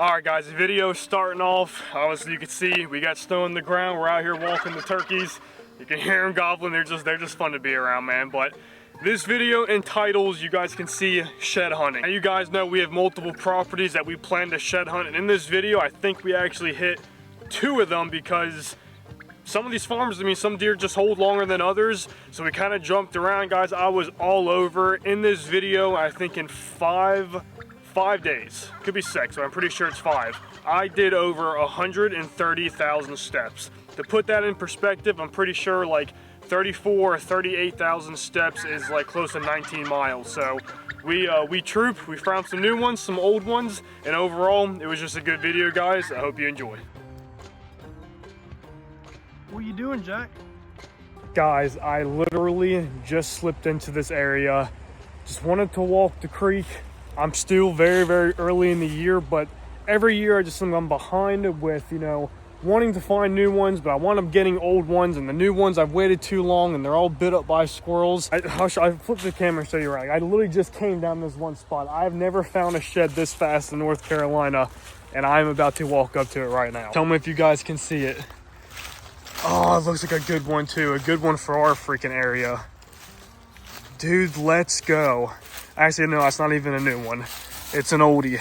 Alright guys, the video is starting off. Obviously you can see we got snow on the ground. We're out here walking the turkeys. You can hear them gobbling. They're just fun to be around, man. But this video entitles, you guys can see, shed hunting. Now you guys know we have multiple properties that we plan to shed hunt, and in this video I think we actually hit 2 of them because some of these farms, I mean, some deer just hold longer than others, so we kind of jumped around, guys. I was all over in this video. I think in five days, could be 6, but I'm pretty sure it's 5. I did over 130,000 steps. To put that in perspective, I'm pretty sure like 34 or 38,000 steps is like close to 19 miles. So we trooped, we found some new ones, some old ones, and overall it was just a good video, guys. I hope you enjoy. What are you doing, Jack? Guys, I literally just slipped into this area. Just wanted to walk the creek. I'm still very, very early in the year, but every year I just think I'm behind with, you know, wanting to find new ones, but I want them getting old ones, and the new ones I've waited too long and they're all bit up by squirrels. I flipped the camera and show you right. I literally just came down this one spot. I've never found a shed this fast in North Carolina, and I'm about to walk up to it right now. Tell me if you guys can see it. Oh, it looks like a good one too. A good one for our freaking area. Dude, let's go. Actually, no, it's not even a new one. It's an oldie,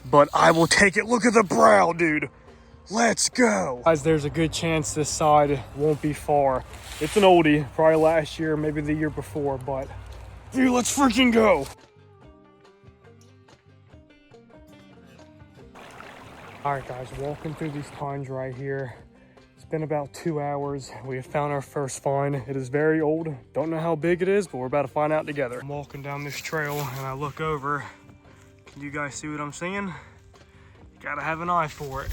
but I will take it. Look at the brow, dude. Let's go. Guys, there's a good chance this side won't be far. It's an oldie, probably last year, maybe the year before, but dude, let's freaking go. All right, guys, walking through these pines right here. It's been about 2 hours. We have found our first find. It is very old. Don't know how big it is, but we're about to find out together. I'm walking down this trail and I look over. Can you guys see what I'm seeing? You gotta have an eye for it.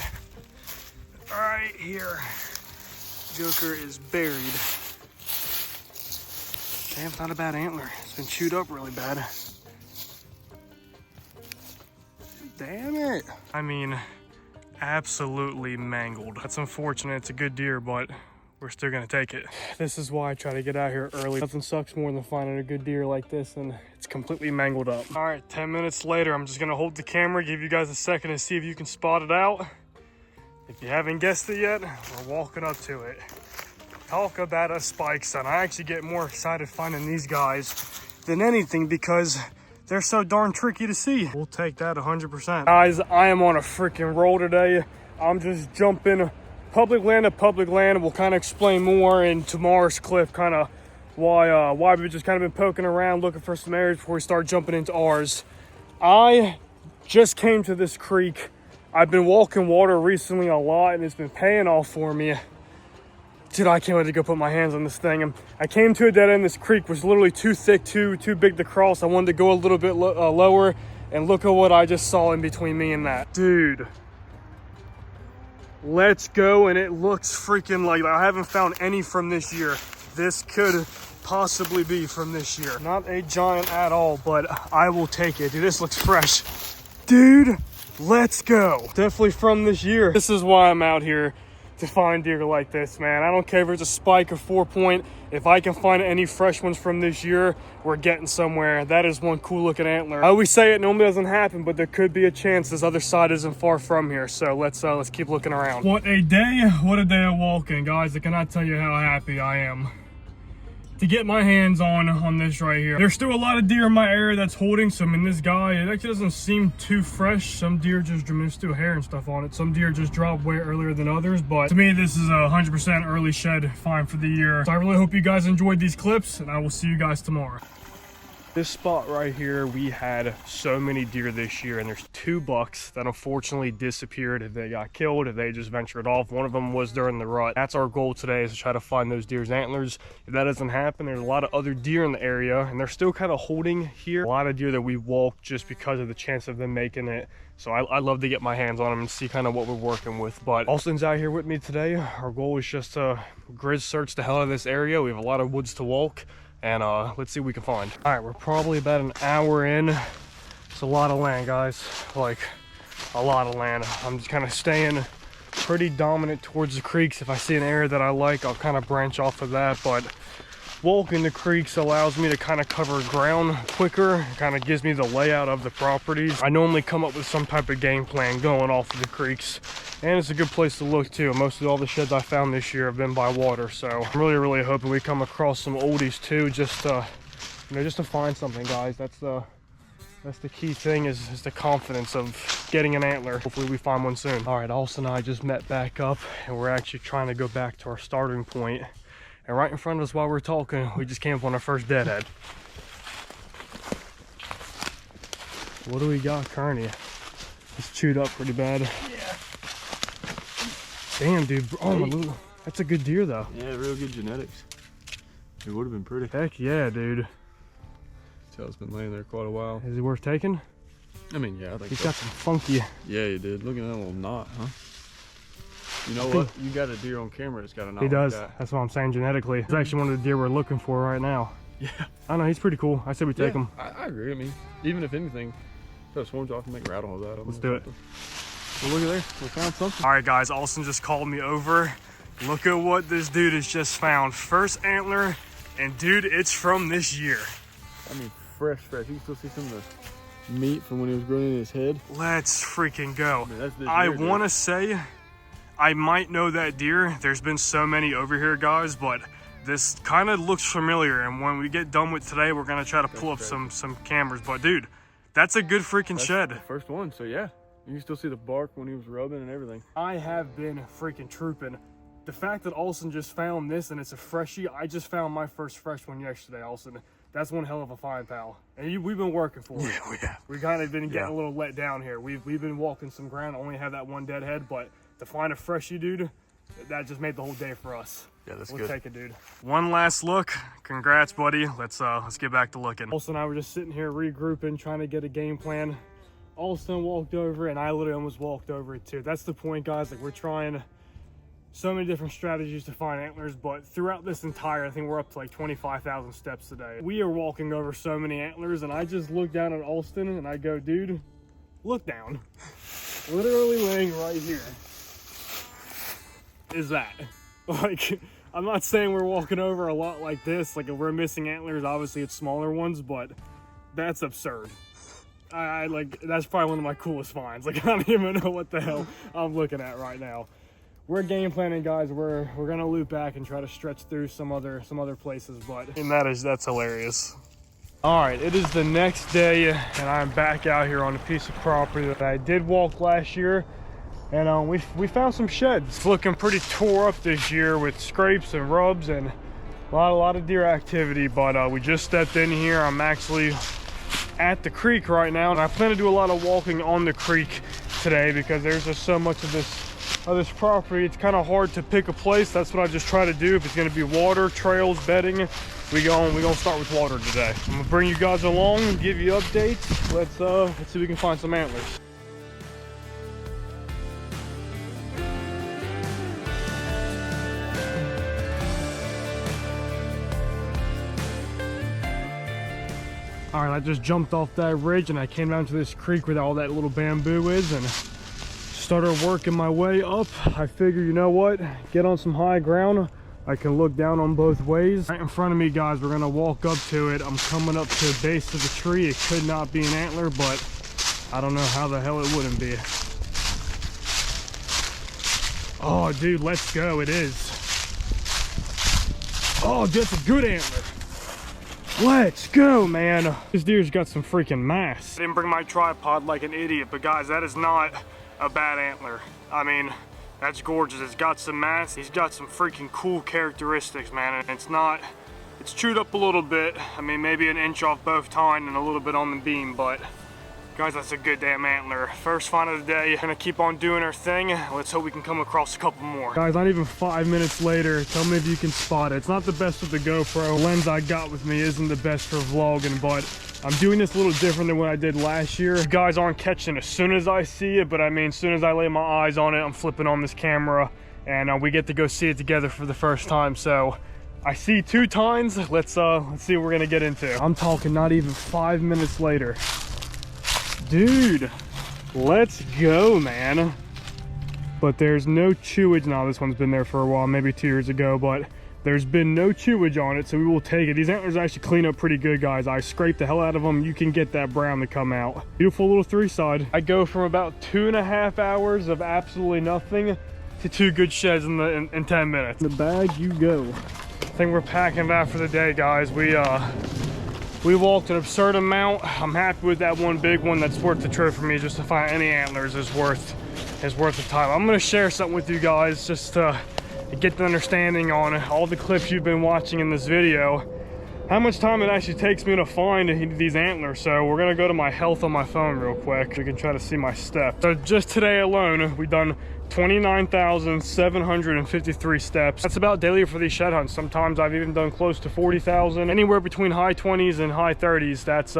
Right here. Joker is buried. Damn, it's not a bad antler. It's been chewed up really bad. Damn it. I mean, absolutely mangled. That's unfortunate. It's a good deer, but we're still gonna take it. This is why I try to get out here early. Nothing sucks more than finding a good deer like this and it's completely mangled up. All right, 10 minutes later, I'm just gonna hold the camera, give you guys a second to see if you can spot it out. If you haven't guessed it yet, we're walking up to it. Talk about a spike, son. I actually get more excited finding these guys than anything because they're so darn tricky to see. We'll take that 100%. Guys, I am on a freaking roll today. I'm just jumping public land to public land. We'll kind of explain more in tomorrow's clip, kind of why we've just kind of been poking around looking for some areas before we start jumping into ours. I just came to this creek. I've been walking water recently a lot and it's been paying off for me. Dude, I can't wait to go put my hands on this thing. And I came to a dead end. This creek was literally too thick, too big to cross. I wanted to go a little bit lower, and look at what I just saw in between me and that. Dude, let's go. And it looks freaking like I haven't found any from this year. This could possibly be from this year. Not a giant at all, but I will take it. Dude, this looks fresh. Dude, let's go. Definitely from this year. This is why I'm out here, to find deer like this, man. I don't care if it's a spike or 4-point. If I can find any fresh ones from this year, we're getting somewhere. That is one cool looking antler. I always say it normally doesn't happen, but there could be a chance this other side isn't far from here. So let's keep looking around. What a day of walking, guys. I cannot tell you how happy I am to get my hands on this right here. There's still a lot of deer in my area that's holding some. In this guy, it actually doesn't seem too fresh. Some deer just, I mean, there's still hair and stuff on it. Some deer just drop way earlier than others, but to me, this is a 100% early shed find for the year. So I really hope you guys enjoyed these clips, and I will see you guys tomorrow. This spot right here, we had so many deer this year, and there's 2 bucks that unfortunately disappeared. If they got killed, if they just ventured off. One of them was during the rut. That's our goal today, is to try to find those deer's antlers. If that doesn't happen, there's a lot of other deer in the area, and they're still kind of holding here. A lot of deer that we walk just because of the chance of them making it. So I love to get my hands on them and see kind of what we're working with. But Austin's out here with me today. Our goal is just to grid search the hell out of this area. We have a lot of woods to walk, and let's see what we can find. All right, we're probably about an hour in. It's a lot of land, guys, like a lot of land. I'm just kind of staying pretty dominant towards the creeks. If I see an area that I like, I'll kind of branch off of that, but walking the creeks allows me to kind of cover ground quicker, kind of gives me the layout of the properties. I normally come up with some type of game plan going off of the creeks, and it's a good place to look too. Most of all the sheds I found this year have been by water, so I'm really hoping we come across some oldies too, just you know, just to find something, guys. That's the key thing, is the confidence of getting an antler. Hopefully we find one soon. All right, Austin and I just met back up, and we're actually trying to go back to our starting point. And right in front of us while we're talking, we just came up on our first deadhead. What do we got, Kearney? It's chewed up pretty bad. Yeah. Damn, dude. Oh, my little, that's a good deer, though. Yeah, real good genetics. It would have been pretty. Heck yeah, dude. Tail's been laying there quite a while. Is he worth taking? I mean, yeah, I think He's so. got some funky. Yeah, he did. Look at that little knot, huh? You know what? You got a deer on camera that's got a knot. He does. Like that. That's what I'm saying genetically. It's actually one of the deer we're looking for right now. Yeah. I know, he's pretty cool. I said we take him. I agree. I mean, even if anything, throw swarms off and make rattle out of them. Let's do it. Well, look at there. We found something. All right, guys. Austin just called me over. Look at what this dude has just found. First antler, and dude, it's from this year. I mean, fresh. You can still see some of the meat from when he was growing in his head. Let's freaking go. I mean, that's this I deer, dude. want to say I might know that deer. There's been so many over here, guys, but this kind of looks familiar. And when we get done with today, we're going to try to pull up some cameras. But dude, that's a good freaking That's shed. the first one, so yeah. You can still see the bark when he was rubbing and everything. I have been freaking trooping. The fact that Austin just found this and it's a freshie, I just found my first fresh one yesterday, Austin. That's one hell of a find, pal. And we've been working for it. Yeah, we have. We kind of been getting a little let down here. We've been walking some ground, only have that one deadhead, but to find a freshie, dude, that just made the whole day for us. Yeah, that's We'll good. take it, dude. One last look. Congrats, buddy. Let's get back to looking. Austin and I were just sitting here regrouping, trying to get a game plan. Austin walked over, and I literally almost walked over it too. That's the point, guys. Like, we're trying so many different strategies to find antlers, but throughout this entire, I think we're up to like 25,000 steps today. We are walking over so many antlers, and I just look down at Austin and I go, dude, look down. Literally laying right here is that. Like, I'm not saying we're walking over a lot like this. Like, if we're missing antlers, obviously it's smaller ones, but that's absurd. I like, that's probably one of my coolest finds. Like, I don't even know what the hell I'm looking at right now. We're game planning, guys. We're gonna loop back and try to stretch through some other places, but and that's hilarious. All right, it is the next day, and I'm back out here on a piece of property that I did walk last year, and we found some sheds. It's looking pretty tore up this year with scrapes and rubs and a lot of deer activity. But we just stepped in here. I'm actually at the creek right now, and I plan to do a lot of walking on the creek today because there's just so much of this property. It's kind of hard to pick a place. That's what I just try to do. If it's going to be water, trails, bedding, we're gonna start with water today. I'm gonna bring you guys along and give you updates. Let's see if we can find some antlers. All right, I just jumped off that ridge and I came down to this creek where all that little bamboo is and started working my way up. I figure, you know what, get on some high ground. I can look down on both ways. Right in front of me, guys, we're gonna walk up to it. I'm coming up to the base of the tree. It could not be an antler, but I don't know how the hell it wouldn't be. Oh, dude, let's go, it is. Oh, that's a good antler. Let's go, man. This deer's got some freaking mass. I didn't bring my tripod like an idiot, but guys, that is not a bad antler. I mean, that's gorgeous. It's got some mass. He's got some freaking cool characteristics, man. And it's chewed up a little bit. I mean, maybe an inch off both tine and a little bit on the beam, but guys, that's a good damn antler. First find of the day. Gonna keep on doing our thing. Let's hope we can come across a couple more. Guys, not even 5 minutes later. Tell me if you can spot it. It's not the best with the GoPro. The lens I got with me isn't the best for vlogging, but I'm doing this a little different than what I did last year. You guys aren't catching as soon as I see it, but I mean, as soon as I lay my eyes on it, I'm flipping on this camera, and we get to go see it together for the first time. So I see 2 tines. Let's see what we're gonna get into. I'm talking not even 5 minutes later. Dude, let's go, man. But there's no chewage. Now this one's been there for a while, maybe 2 years ago, but There's been no chewage on it, so we will take it. These antlers actually clean up pretty good, guys. I scraped the hell out of them. You can get that brown to come out. Beautiful little 3-side. I go from about 2.5 hours of absolutely nothing to 2 good sheds in 10 minutes. The bag you go. I think we're packing that for the day, guys. We walked an absurd amount. I'm happy with that one big one. That's worth the trip for me. Just to find any antlers is worth the time. I'm gonna share something with you guys just to get the understanding on all the clips you've been watching in this video, how much time it actually takes me to find these antlers. So we're gonna go to my health on my phone real quick so you can try to see my steps. So just today alone, we've done 29,753 steps. That's about daily for these shed hunts. Sometimes I've even done close to 40,000, anywhere between high 20s and high 30s. That's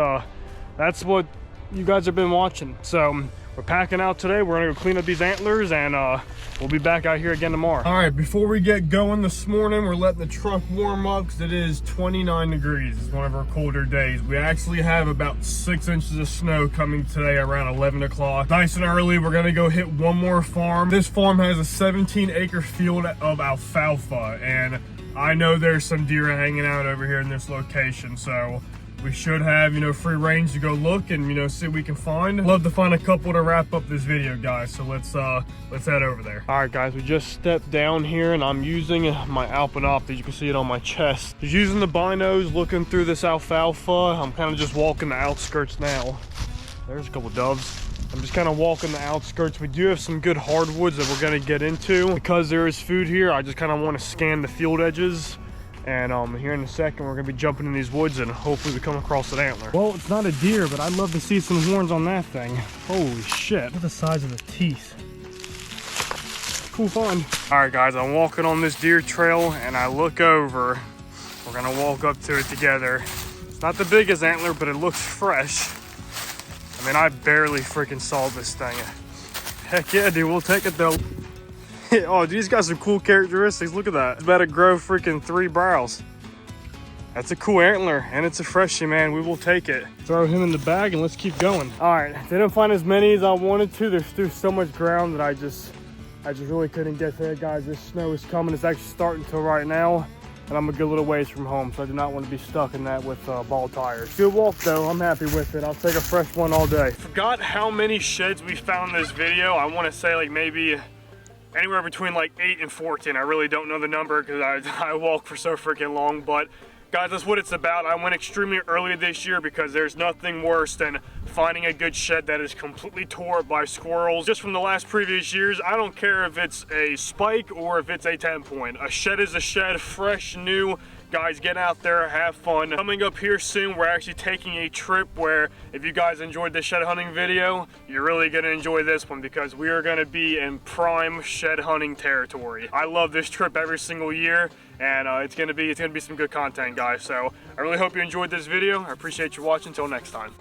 what you guys have been watching. So we're packing out today. We're gonna go clean up these antlers, and we'll be back out here again tomorrow. All right, before we get going this morning, we're letting the truck warm up because it is 29 degrees. It's one of our colder days. We actually have about 6 inches of snow coming today around 11 o'clock. Nice and early, we're gonna go hit one more farm. This farm has a 17-acre field of alfalfa, and I know there's some deer hanging out over here in this location, so we should have, free range to go look and, see what we can find. Love to find a couple to wrap up this video, guys. So let's head over there. All right, guys, we just stepped down here and I'm using my Alpinoptix. You can see it on my chest. Just using the binos, looking through this alfalfa. I'm kind of just walking the outskirts now. There's a couple doves. I'm just kind of walking the outskirts. We do have some good hardwoods that we're gonna get into. Because there is food here, I just kind of want to scan the field edges. And here in a second, we're gonna be jumping in these woods and hopefully we come across an antler. Well, it's not a deer, but I'd love to see some horns on that thing. Holy shit. Look at the size of the teeth. Cool find. All right, guys, I'm walking on this deer trail and I look over. We're gonna walk up to it together. It's not the biggest antler, but it looks fresh. I mean, I barely freaking saw this thing. Heck yeah, dude, we'll take it though. Oh, dude, he's got some cool characteristics. Look at that. It's about to grow freaking 3 brows. That's a cool antler, and it's a freshie, man. We will take it. Throw him in the bag, and let's keep going. All right, didn't find as many as I wanted to. There's still so much ground that I just really couldn't get there, guys. This snow is coming. It's actually starting till right now, and I'm a good little ways from home, so I do not want to be stuck in that with ball tires. Good walk, though. I'm happy with it. I'll take a fresh one all day. Forgot how many sheds we found in this video. I want to say like maybe anywhere between like 8 and 14. I really don't know the number because I walk for so freaking long, but guys, that's what it's about. I went extremely early this year because there's nothing worse than finding a good shed that is completely tore up by squirrels. Just from the last previous years, I don't care if it's a spike or if it's a 10-point. A shed is a shed, fresh, new. Guys, get out there, have fun. Coming up here soon, we're actually taking a trip where if you guys enjoyed this shed hunting video, you're really gonna enjoy this one because we are gonna be in prime shed hunting territory. I love this trip every single year, and it's gonna be some good content, guys. So I really hope you enjoyed this video. I appreciate you watching. Until next time.